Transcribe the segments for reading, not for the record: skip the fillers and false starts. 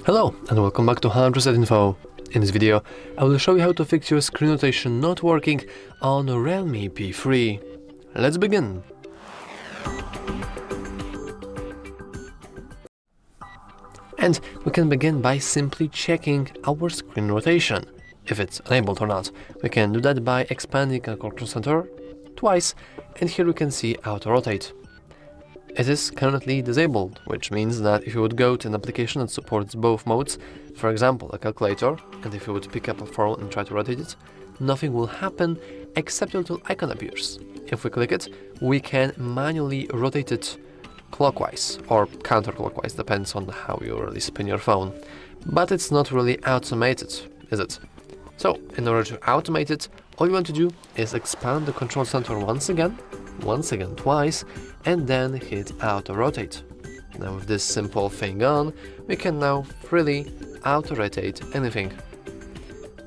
Hello and welcome back to HardReset.Info. In this video, I will show you how to fix your screen rotation not working on REALME P3. Let's begin. And we can begin by simply checking our screen rotation, if it's enabled or not. We can do that by expanding our control center twice, and here we can see auto rotate. It is currently disabled, which means that if you would go to an application that supports both modes, for example a calculator, and if you would pick up a phone and try to rotate it, nothing will happen except a little icon appears. If we click it, we can manually rotate it clockwise or counterclockwise, depends on how you really spin your phone. But it's not really automated, is it? So, in order to automate it, all you want to do is expand the control center once again twice, and then hit auto rotate. Now with this simple thing on, we can now freely auto rotate anything.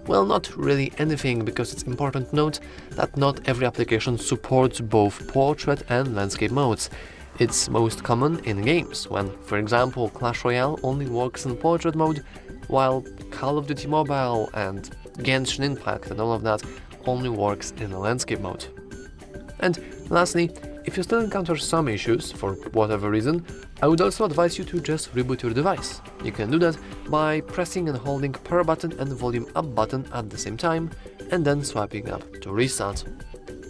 Well, not really anything, because it's important to note that not every application supports both portrait and landscape modes. It's most common in games, when, for example, Clash Royale only works in portrait mode, while Call of Duty Mobile and Genshin Impact and all of that only works in the landscape mode. And lastly, if you still encounter some issues for whatever reason, I would also advise you to just reboot your device. You can do that by pressing and holding power button and volume up button at the same time, and then swiping up to restart.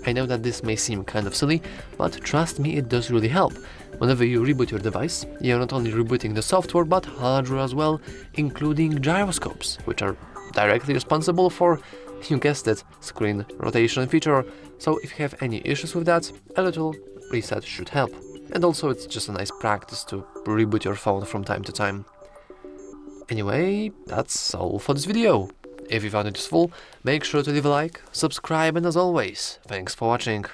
I know that this may seem kind of silly, but trust me, it does really help. Whenever you reboot your device, you're not only rebooting the software but hardware as well, including gyroscopes, which are directly responsible for, you guessed it, screen rotation feature. So if you have any issues with that, a little reset should help. And also it's just a nice practice to reboot your phone from time to time. Anyway, that's all for this video. If you found it useful, make sure to leave a like, subscribe, and as always, thanks for watching.